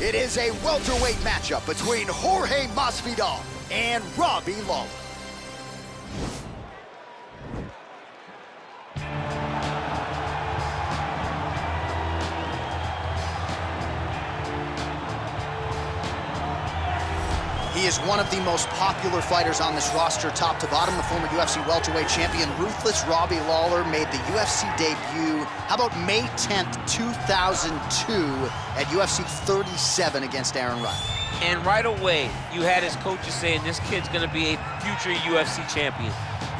It is a welterweight matchup between Jorge Masvidal and Robbie Lawler. He is one of the most popular fighters on this roster, top to bottom. The former UFC welterweight champion, Ruthless Robbie Lawler, made the UFC debut, how about May 10th, 2002 at UFC 37 against Aaron Wright. And right away, you had his coaches saying this kid's gonna be a future UFC champion.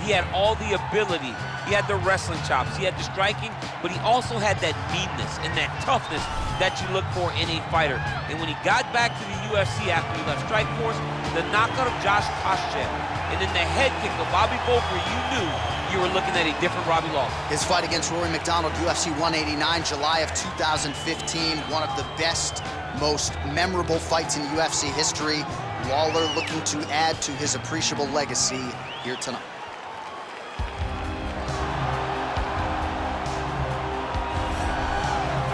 He had all the ability. He had the wrestling chops, he had the striking, but he also had that meanness and that toughness that you look for in a fighter. And when he got back to the UFC after he left Strikeforce, the knockout of Josh Koscheck, and then the head kick of Bobby Volker, you knew you were looking at a different Robbie Lawler. His fight against Rory McDonald, UFC 189, July of 2015, one of the best, most memorable fights in UFC history. Lawler looking to add to his appreciable legacy here tonight.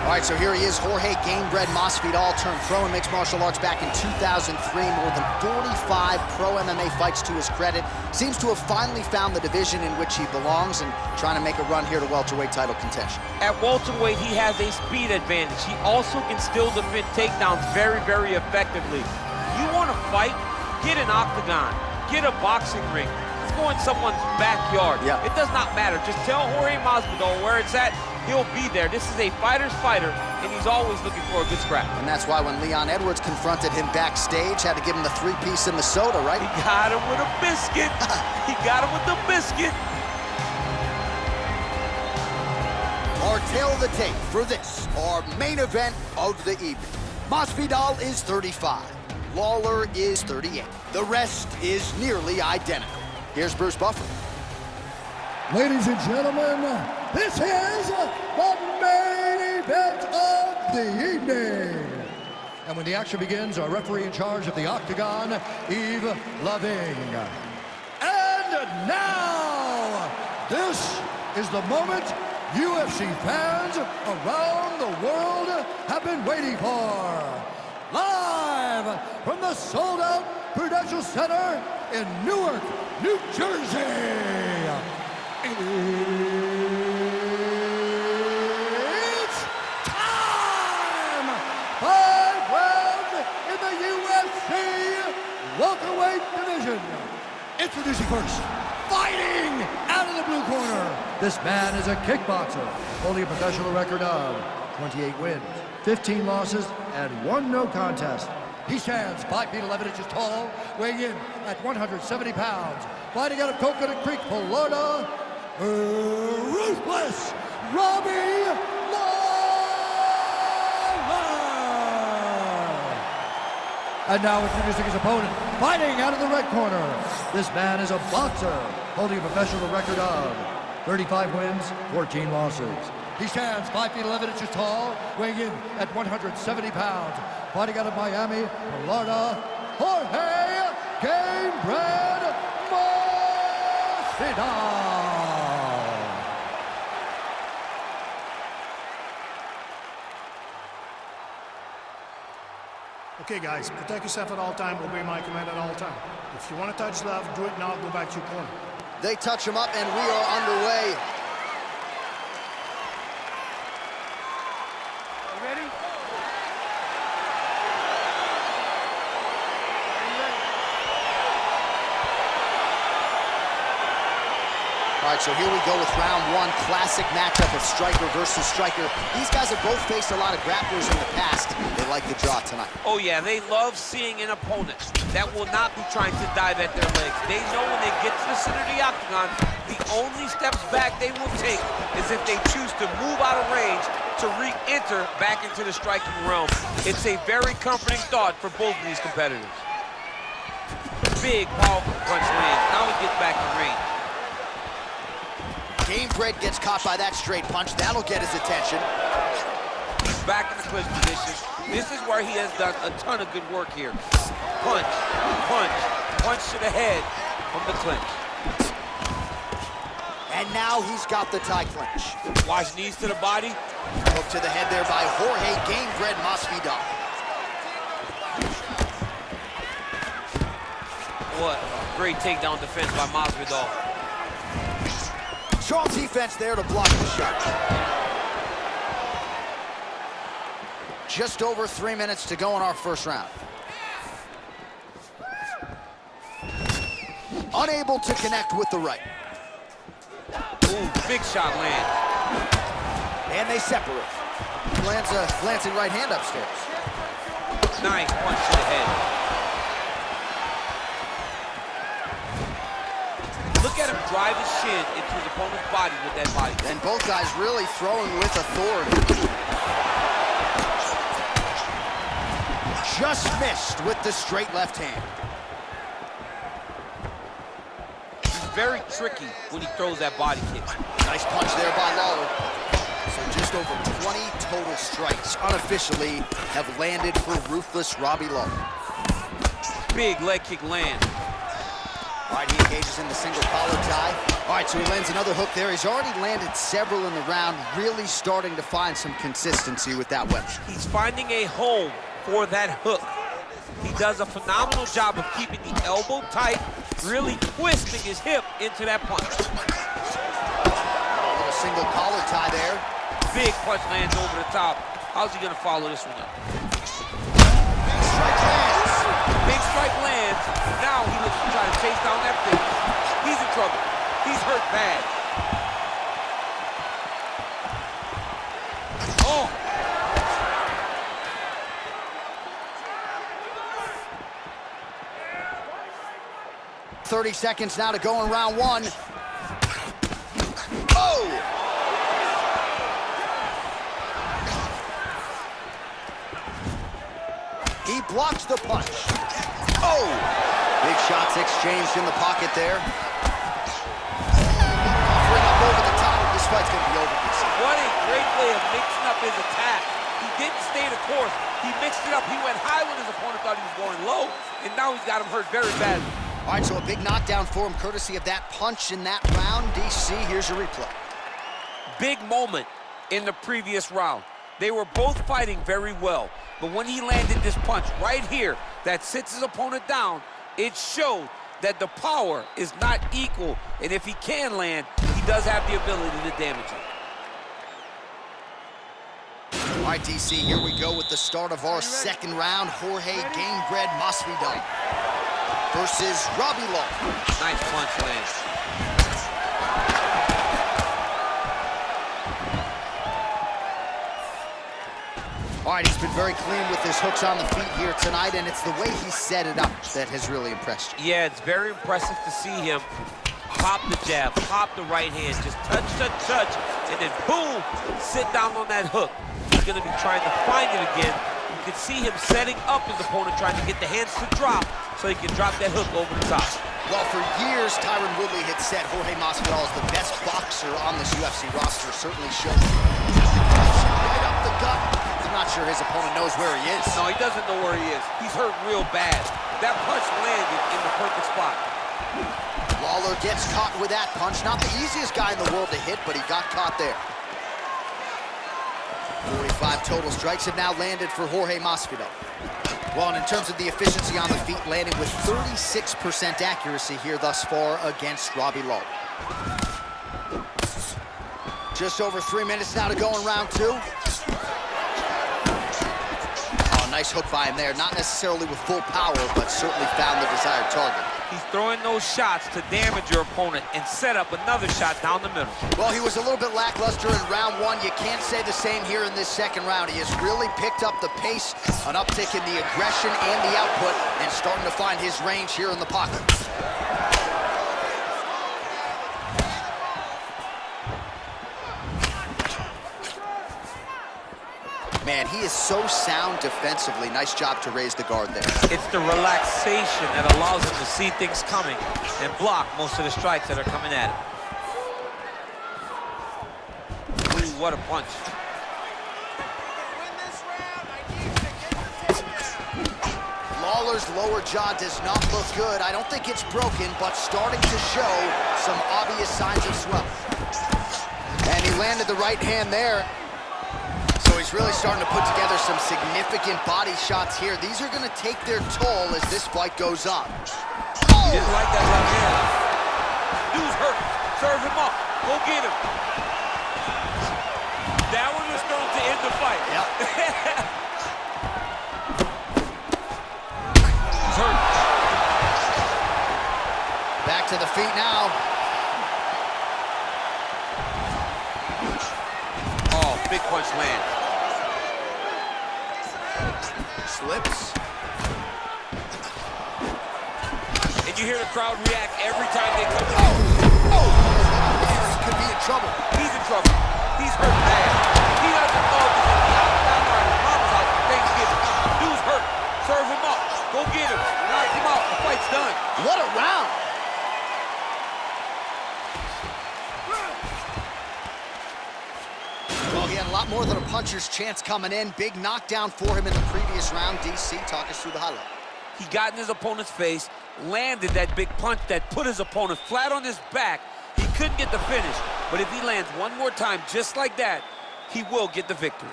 All right, so here he is, Jorge Gamebred Masvidal, turned pro and mixed martial arts back in 2003. More than 45 pro MMA fights to his credit. Seems to have finally found the division in which he belongs and trying to make a run here to welterweight title contention. At welterweight, he has a speed advantage. He also can still defend takedowns very, very effectively. You want to fight? Get an octagon. Get a boxing ring. Let's go in someone's backyard. Yeah. It does not matter. Just tell Jorge Masvidal where it's at. He'll be there. This is a fighter's fighter, and he's always looking for a good scrap. And that's why when Leon Edwards confronted him backstage, had to give him the 3-piece and the soda, right? He got him with a biscuit. He got him with the biscuit. Our tail of the tape for this, our main event of the evening. Masvidal is 35. Lawler is 38. The rest is nearly identical. Here's Bruce Buffer. Ladies and gentlemen, this is the main event of the evening. And when the action begins, our referee in charge of the Octagon, Yves Lavigne. And now, this is the moment UFC fans around the world have been waiting for. Live from the sold-out Prudential Center in Newark, New Jersey. It's time! 5 rounds in the UFC welterweight division. Introducing first, fighting out of the blue corner. This man is a kickboxer, holding a professional record of 28 wins, 15 losses, and 1 no contest. He stands 5 feet 11 inches tall, weighing in at 170 pounds. Fighting out of Coconut Creek, Florida, Ruthless Robbie Lawler! And now introducing his opponent, fighting out of the red corner. This man is a boxer, holding a professional record of 35 wins, 14 losses. He stands 5 feet 11 inches tall, weighing in at 170 pounds. Fighting out of Miami, Florida, Jorge Gamebred Masvidal. Okay, guys, protect yourself at all time, obey my command at all time. If you want to touch love, do it now, go back to your corner. They touch him up, and we are underway. You ready? All right, so here we go with round 1, classic matchup of striker versus striker. These guys have both faced a lot of grapplers in the past. They like the draw tonight. Oh yeah, they love seeing an opponent that will not be trying to dive at their legs. They know when they get to the center of the octagon, the only steps back they will take is if they choose to move out of range to re-enter back into the striking realm. It's a very comforting thought for both of these competitors. Big, powerful punch lands. Now he gets back in range. Gamebred gets caught by that straight punch. That'll get his attention. He's back in the clinch position. This is where he has done a ton of good work here. Punch, punch, punch to the head from the clinch. And now he's got the tie clinch. Watch knees to the body. Hook to the head there by Jorge Gamebred Masvidal. what? Great takedown defense by Masvidal. Strong defense there to block the shot. Just over 3 minutes to go in our first round. Unable to connect with the right. Ooh, big shot lands. And they separate. Lands a glancing right hand upstairs. Nice punch to the head. Look at him drive his shin into his opponent's body with that body. And both guys really throwing with authority. Just missed with the straight left hand. He's very tricky when he throws that body kick. Nice punch there by Lawler. So just over 20 total strikes unofficially have landed for ruthless Robbie Lawler. Big leg kick land. All right, he engages in the single collar tie. All right, so he lands another hook there. He's already landed several in the round, really starting to find some consistency with that weapon. He's finding a home for that hook. He does a phenomenal job of keeping the elbow tight, really twisting his hip into that punch. A little single collar tie there. Big punch lands over the top. How's he gonna follow this one up? Strike lands. Big strike lands. Now he looks to try to chase down that finish. He's in trouble. He's hurt bad. Oh! 30 seconds now to go in round one. Oh! He blocks the punch. Oh! Big shots exchanged in the pocket there. Offering up over the top. This fight's gonna be over. What a great way of mixing up his attack. He didn't stay the course. He mixed it up. He went high when his opponent thought he was going low, and now he's got him hurt very badly. All right, so a big knockdown for him, courtesy of that punch in that round. DC, here's your replay. Big moment in the previous round. They were both fighting very well, but when he landed this punch right here that sits his opponent down, it showed that the power is not equal, and if he can land, he does have the ability to damage him. All right, DC, here we go with the start of our second round. Jorge Gamebred Masvidal versus Robbie Lawler. Nice punch lands. All right, he's been very clean with his hooks on the feet here tonight, and it's the way he set it up that has really impressed you. Yeah, it's very impressive to see him pop the jab, pop the right hand, just touch, touch, touch, and then boom, sit down on that hook. He's gonna be trying to find it again. You can see him setting up his opponent, trying to get the hands to drop so he can drop that hook over the top. Well, for years, Tyron Woodley had said Jorge Masvidal is the best boxer on this UFC roster. Certainly shows right up the gut. I'm not sure his opponent knows where he is. No, he doesn't know where he is. He's hurt real bad. That punch landed in the perfect spot. Lawler gets caught with that punch. Not the easiest guy in the world to hit, but he got caught there. 45 total strikes have now landed for Jorge Masvidal. Well, and in terms of the efficiency on the feet, landing with 36% accuracy here thus far against Robbie Lawler. Just over 3 minutes now to go in round two. Oh, nice hook by him there. Not necessarily with full power, but certainly found the desired target. He's throwing those shots to damage your opponent and set up another shot down the middle. Well, he was a little bit lackluster in round one. You can't say the same here in this second round. He has really picked up the pace, an uptick in the aggression and the output, and starting to find his range here in the pocket. Man, he is so sound defensively. Nice job to raise the guard there. It's the relaxation that allows him to see things coming and block most of the strikes that are coming at him. Ooh, what a punch. Lawler's lower jaw does not look good. I don't think it's broken, but starting to show some obvious signs of swelling. And he landed the right hand there. So he's really starting to put together some significant body shots here. These are going to take their toll as this fight goes on. He didn't like that left hand. Dude's hurt. Serve him up. Go get him. That one was thrown to end the fight. Yep. He's hurt. Back to the feet now. Oh, big punch lands. Slips. And you hear the crowd react every time they come in. Oh, he could be in trouble. He's in trouble. He's hurt bad. He doesn't know if he's going to be out down there at his mama's house for Thanksgiving. Dude's hurt. Serve him up. Go get him. Knock him out. The fight's done. What a round. Well, he had a lot more than a puncher's chance coming in. Big knockdown for him in the previous round. DC, talk us through the highlight. He got in his opponent's face, landed that big punch that put his opponent flat on his back. He couldn't get the finish, but if he lands one more time just like that, he will get the victory.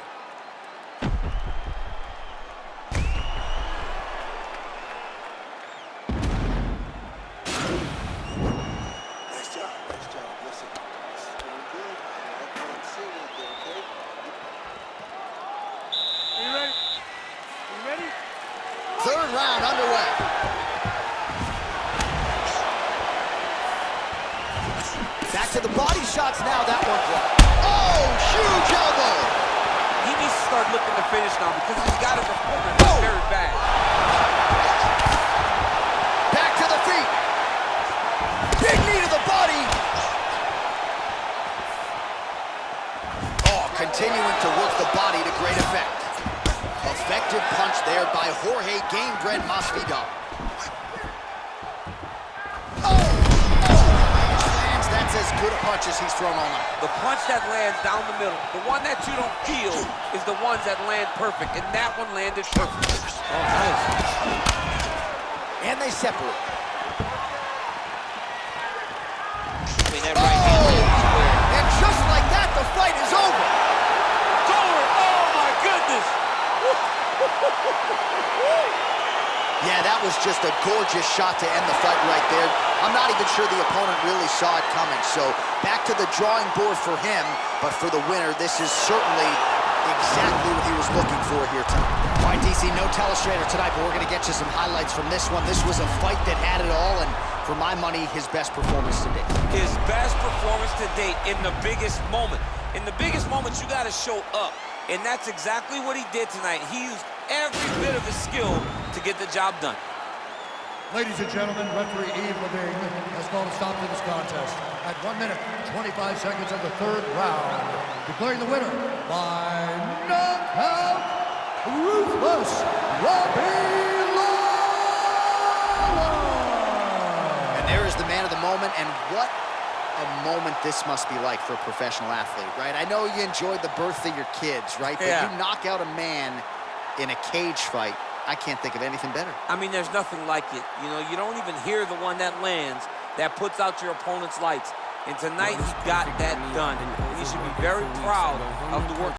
Nice job. Nice job. Listen, this is going good. I can't see anything, okay? Are you ready? You ready? Third round underway. Back to the body shots now. That one blocked. Oh, huge elbow. He needs to start looking to finish now because he's got his opponent very bad. Back to the feet. Big knee to the body. Oh, continuing to work the body to great effect. Effective punch there by Jorge Gamebred Masvidal. That's as good a punch as he's thrown all night. The punch that lands down the middle, the one that you don't feel, is the ones that land perfect, and that one landed perfect. Oh, nice. And they separate. And just like that, the fight is over. It's over. Oh, my goodness. Yeah, that was just a gorgeous shot to end the fight right there. I'm not even sure the opponent really saw it coming. So back to the drawing board for him, but for the winner, this is certainly exactly what he was looking for here tonight. All right, DC, no telestrator tonight, but we're going to get you some highlights from this one. This was a fight that had it all, and for my money, his best performance to date. His best performance to date in the biggest moment. In the biggest moments, you got to show up, and that's exactly what he did tonight. He used every bit of his skill to get the job done. Ladies and gentlemen, referee Yves Levine has called a stop to this contest at 1 minute, 25 seconds of the third round, declaring the winner by knockout, Ruthless Robbie Lawler. And there is the man of the moment, and what a moment this must be like for a professional athlete, right? I know you enjoyed the birth of your kids, right? But Yeah. you knock out a man in a cage fight, I can't think of anything better. I mean, there's nothing like it. You know, you don't even hear the one that lands that puts out your opponent's lights. And tonight, he got that done. And he should be very proud of the work